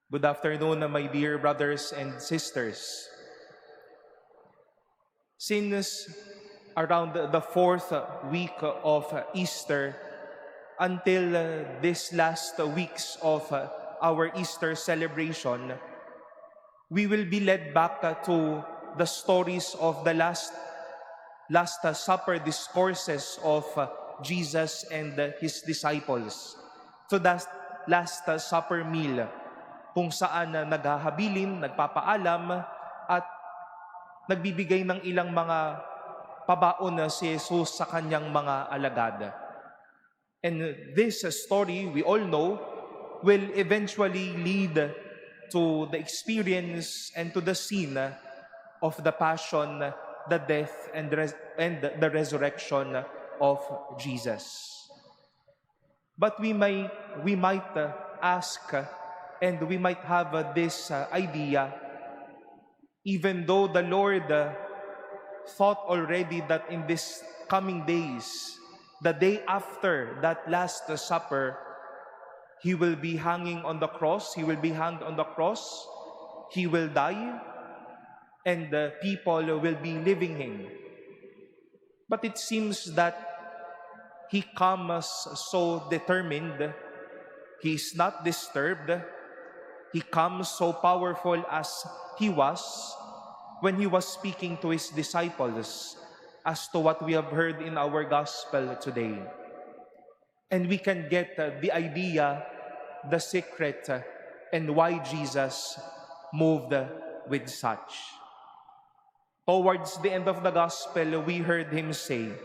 Good afternoon, my dear brothers and sisters. Since around the fourth week of Easter until this last weeks of our Easter celebration, we will be led back to the stories of the Last Supper discourses of Jesus and his disciples. So that Last Supper meal kung saan naghahabilin, nagpapaalam at nagbibigay ng ilang mga pabaon na si Jesus sa kanyang mga alagad. And this story, we all know, will eventually lead to the experience and to the scene of the passion, the death, and the resurrection of Jesus. But we might ask, and we might have this idea, even though the Lord thought already that in these coming days, the day after that Last Supper, He will be hanging on the cross, He will be hanged on the cross, He will die, and the people will be leaving Him. But it seems that He comes so determined, He is not disturbed, He comes so powerful as He was when He was speaking to His disciples, as to what we have heard in our gospel today. And we can get the idea, the secret, and why Jesus moved with such. Towards the end of the gospel, we heard Him say,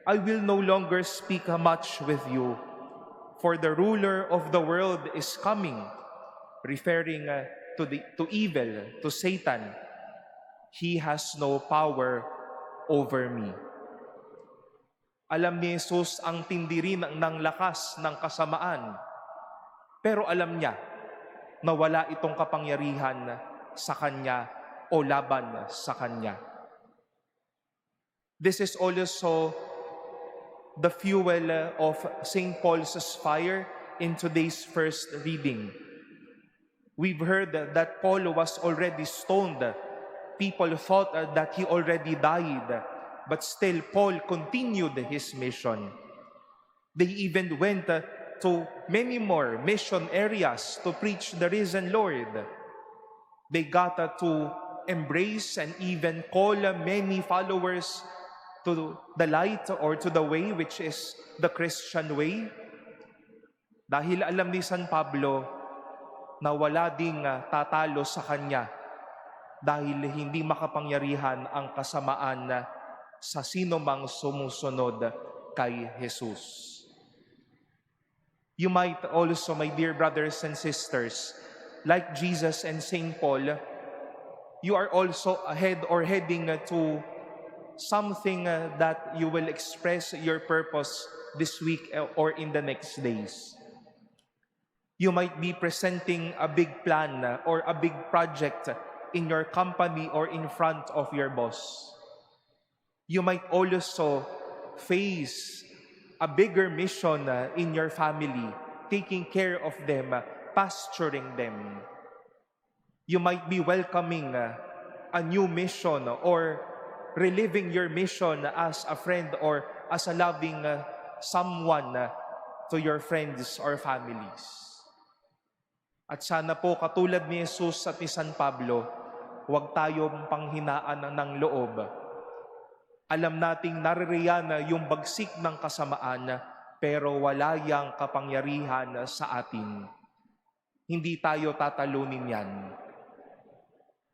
"I will no longer speak much with you, for the ruler of the world is coming," referring to evil, to Satan. "He has no power over me." Alam ni Jesus ang tindi rin ng lakas ng kasamaan, pero alam niya na wala itong kapangyarihan sa Kanya o laban sa Kanya. This is also the fuel of St. Paul's fire in today's first reading. We've heard that Paul was already stoned. People thought that he already died, but still Paul continued his mission. They even went to many more mission areas to preach the risen Lord. They got to embrace and even call many followers to the light or to the way, which is the Christian way. Dahil alam ni San Pablo na wala ding tatalo sa kanya dahil hindi makapangyarihan ang kasamaan sa sino mang sumusunod kay Jesus. You might also, my dear brothers and sisters, like Jesus and St. Paul, you are also heading to something that you will express your purpose this week or in the next days. You might be presenting a big plan or a big project in your company or in front of your boss. You might also face a bigger mission in your family, taking care of them, pasturing them. You might be welcoming a new mission or reliving your mission as a friend or as a loving someone to your friends or families. At sana po katulad ni Jesus at ni San Pablo, huwag tayong panghinaan ng loob. Alam nating naririyan yung bagsik ng kasamaan, pero wala yang kapangyarihan sa atin. Hindi tayo tatalunin yan.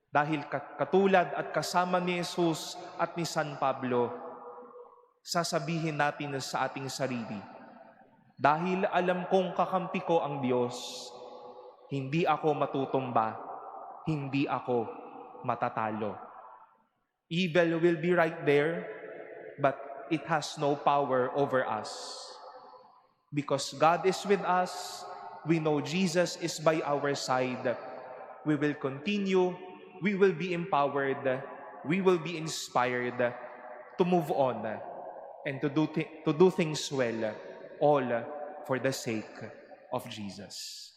Dahil katulad at kasama ni Jesus at ni San Pablo, sasabihin natin sa ating sarili, dahil alam kong kakampi ko ang Diyos, hindi ako matutumba, hindi ako matatalo. Evil will be right there, but it has no power over us. Because God is with us, we know Jesus is by our side. We will continue, we will be empowered, we will be inspired to move on and to do things well, all for the sake of Jesus.